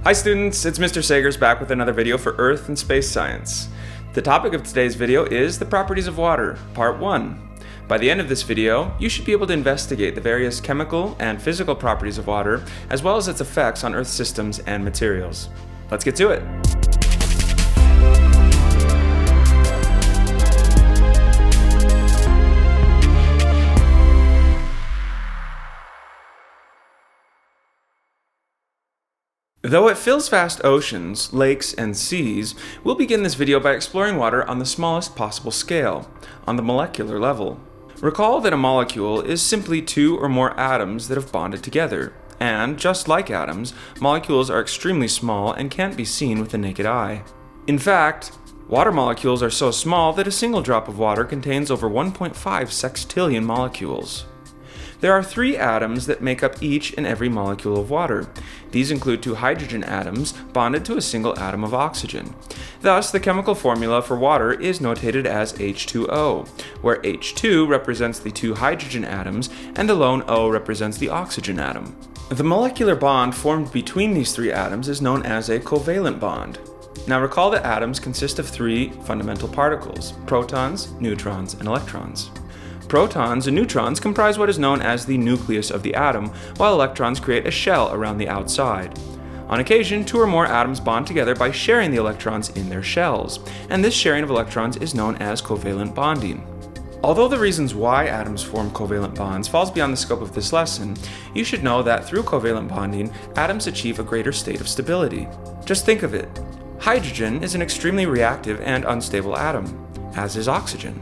Hi students, it's Mr. Sagers back with another video for Earth and Space Science. The topic of today's video is the properties of water, part 1. By the end of this video, you should be able to investigate the various chemical and physical properties of water, as well as its effects on Earth systems and materials. Let's get to it. Though it fills vast oceans, lakes, and seas, we'll begin this video by exploring water on the smallest possible scale, on the molecular level. Recall that a molecule is simply two or more atoms that have bonded together, and just like atoms, molecules are extremely small and can't be seen with the naked eye. In fact, water molecules are so small that a single drop of water contains over 1.5 sextillion molecules. There are 3 atoms that make up each and every molecule of water. These include 2 hydrogen atoms bonded to a single atom of oxygen. Thus, the chemical formula for water is notated as H2O, where H2 represents the 2 hydrogen atoms and the lone O represents the oxygen atom. The molecular bond formed between these 3 atoms is known as a covalent bond. Now recall that atoms consist of 3 fundamental particles: protons, neutrons, and electrons. Protons and neutrons comprise what is known as the nucleus of the atom, while electrons create a shell around the outside. On occasion, 2 or more atoms bond together by sharing the electrons in their shells, and this sharing of electrons is known as covalent bonding. Although the reasons why atoms form covalent bonds falls beyond the scope of this lesson, you should know that through covalent bonding, atoms achieve a greater state of stability. Just think of it. Hydrogen is an extremely reactive and unstable atom, as is oxygen.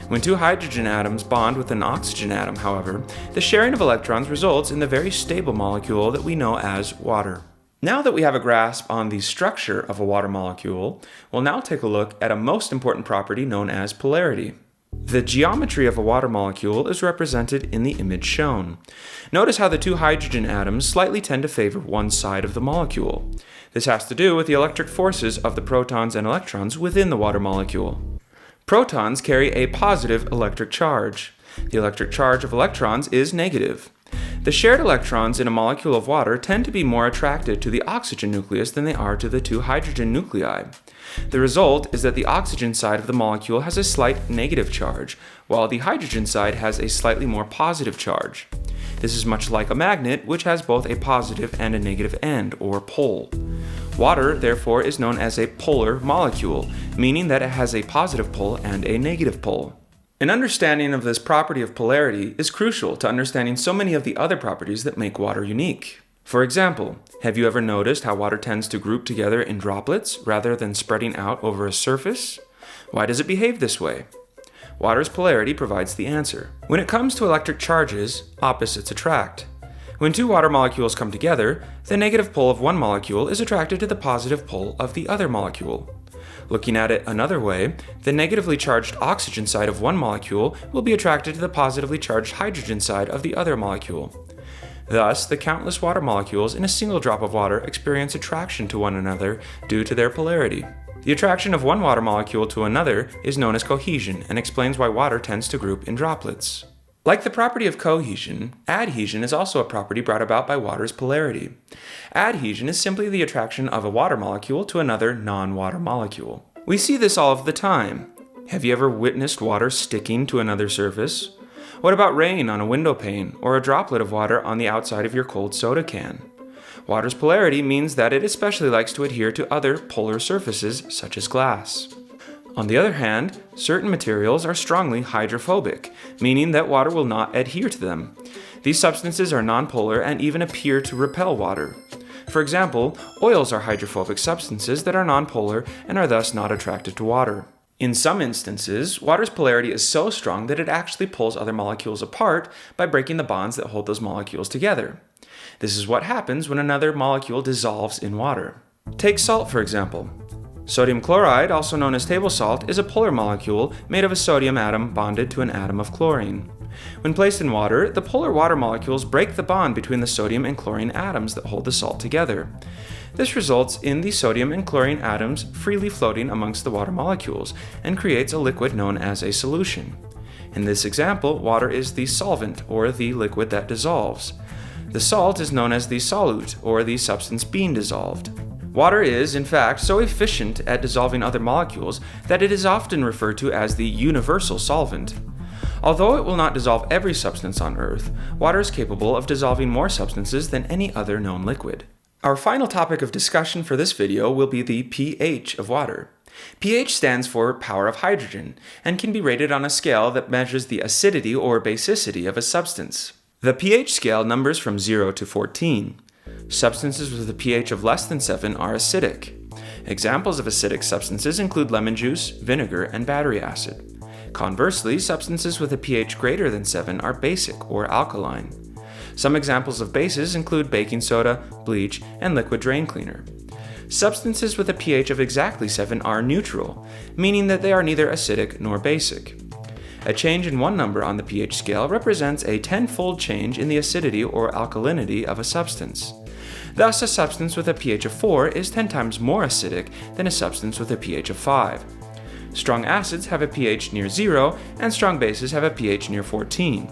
When 2 hydrogen atoms bond with an oxygen atom, however, the sharing of electrons results in the very stable molecule that we know as water. Now that we have a grasp on the structure of a water molecule, we'll now take a look at a most important property known as polarity. The geometry of a water molecule is represented in the image shown. Notice how the 2 hydrogen atoms slightly tend to favor one side of the molecule. This has to do with the electric forces of the protons and electrons within the water molecule. Protons carry a positive electric charge. The electric charge of electrons is negative. The shared electrons in a molecule of water tend to be more attracted to the oxygen nucleus than they are to the 2 hydrogen nuclei. The result is that the oxygen side of the molecule has a slight negative charge, while the hydrogen side has a slightly more positive charge. This is much like a magnet, which has both a positive and a negative end, or pole. Water, therefore, is known as a polar molecule, meaning that it has a positive pole and a negative pole. An understanding of this property of polarity is crucial to understanding so many of the other properties that make water unique. For example, have you ever noticed how water tends to group together in droplets rather than spreading out over a surface? Why does it behave this way? Water's polarity provides the answer. When it comes to electric charges, opposites attract. When 2 water molecules come together, the negative pole of one molecule is attracted to the positive pole of the other molecule. Looking at it another way, the negatively charged oxygen side of one molecule will be attracted to the positively charged hydrogen side of the other molecule. Thus, the countless water molecules in a single drop of water experience attraction to one another due to their polarity. The attraction of one water molecule to another is known as cohesion and explains why water tends to group in droplets. Like the property of cohesion, adhesion is also a property brought about by water's polarity. Adhesion is simply the attraction of a water molecule to another non-water molecule. We see this all of the time. Have you ever witnessed water sticking to another surface? What about rain on a window pane or a droplet of water on the outside of your cold soda can? Water's polarity means that it especially likes to adhere to other polar surfaces, such as glass. On the other hand, certain materials are strongly hydrophobic, meaning that water will not adhere to them. These substances are nonpolar and even appear to repel water. For example, oils are hydrophobic substances that are nonpolar and are thus not attracted to water. In some instances, water's polarity is so strong that it actually pulls other molecules apart by breaking the bonds that hold those molecules together. This is what happens when another molecule dissolves in water. Take salt, for example. Sodium chloride, also known as table salt, is a polar molecule made of a sodium atom bonded to an atom of chlorine. When placed in water, the polar water molecules break the bond between the sodium and chlorine atoms that hold the salt together. This results in the sodium and chlorine atoms freely floating amongst the water molecules and creates a liquid known as a solution. In this example, water is the solvent, or the liquid that dissolves. The salt is known as the solute, or the substance being dissolved. Water is, in fact, so efficient at dissolving other molecules that it is often referred to as the universal solvent. Although it will not dissolve every substance on Earth, water is capable of dissolving more substances than any other known liquid. Our final topic of discussion for this video will be the pH of water. pH stands for power of hydrogen and can be rated on a scale that measures the acidity or basicity of a substance. The pH scale numbers from 0 to 14. Substances with a pH of less than 7 are acidic. Examples of acidic substances include lemon juice, vinegar, and battery acid. Conversely, substances with a pH greater than 7 are basic or alkaline. Some examples of bases include baking soda, bleach, and liquid drain cleaner. Substances with a pH of exactly 7 are neutral, meaning that they are neither acidic nor basic. A change in one number on the pH scale represents a 10-fold change in the acidity or alkalinity of a substance. Thus, a substance with a pH of 4 is 10 times more acidic than a substance with a pH of 5. Strong acids have a pH near 0, and strong bases have a pH near 14.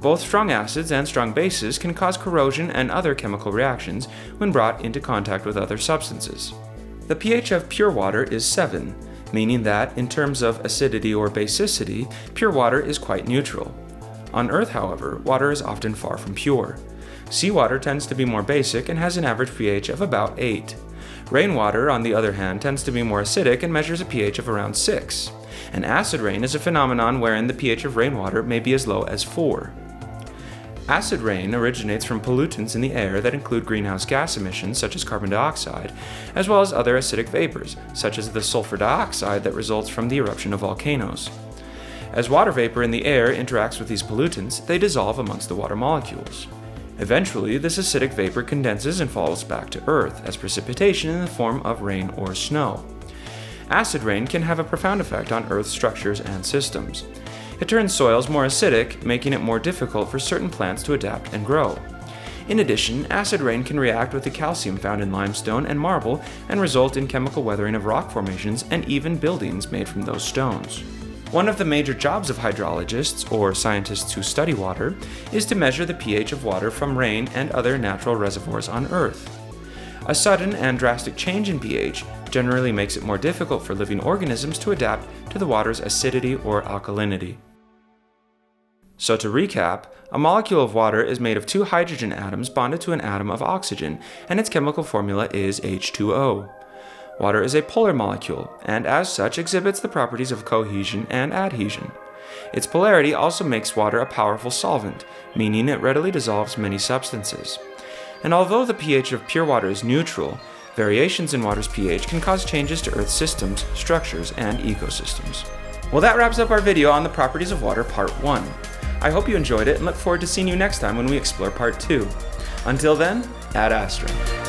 Both strong acids and strong bases can cause corrosion and other chemical reactions when brought into contact with other substances. The pH of pure water is 7, meaning that, in terms of acidity or basicity, pure water is quite neutral. On Earth, however, water is often far from pure. Seawater tends to be more basic and has an average pH of about 8. Rainwater, on the other hand, tends to be more acidic and measures a pH of around 6. And acid rain is a phenomenon wherein the pH of rainwater may be as low as 4. Acid rain originates from pollutants in the air that include greenhouse gas emissions such as carbon dioxide, as well as other acidic vapors, such as the sulfur dioxide that results from the eruption of volcanoes. As water vapor in the air interacts with these pollutants, they dissolve amongst the water molecules. Eventually, this acidic vapor condenses and falls back to Earth as precipitation in the form of rain or snow. Acid rain can have a profound effect on Earth's structures and systems. It turns soils more acidic, making it more difficult for certain plants to adapt and grow. In addition, acid rain can react with the calcium found in limestone and marble and result in chemical weathering of rock formations and even buildings made from those stones. One of the major jobs of hydrologists, or scientists who study water, is to measure the pH of water from rain and other natural reservoirs on Earth. A sudden and drastic change in pH generally makes it more difficult for living organisms to adapt to the water's acidity or alkalinity. So to recap, a molecule of water is made of 2 hydrogen atoms bonded to an atom of oxygen, and its chemical formula is H2O. Water is a polar molecule, and as such exhibits the properties of cohesion and adhesion. Its polarity also makes water a powerful solvent, meaning it readily dissolves many substances. And although the pH of pure water is neutral, variations in water's pH can cause changes to Earth's systems, structures, and ecosystems. Well, that wraps up our video on the properties of water part 1. I hope you enjoyed it and look forward to seeing you next time when we explore part 2. Until then, ad astra.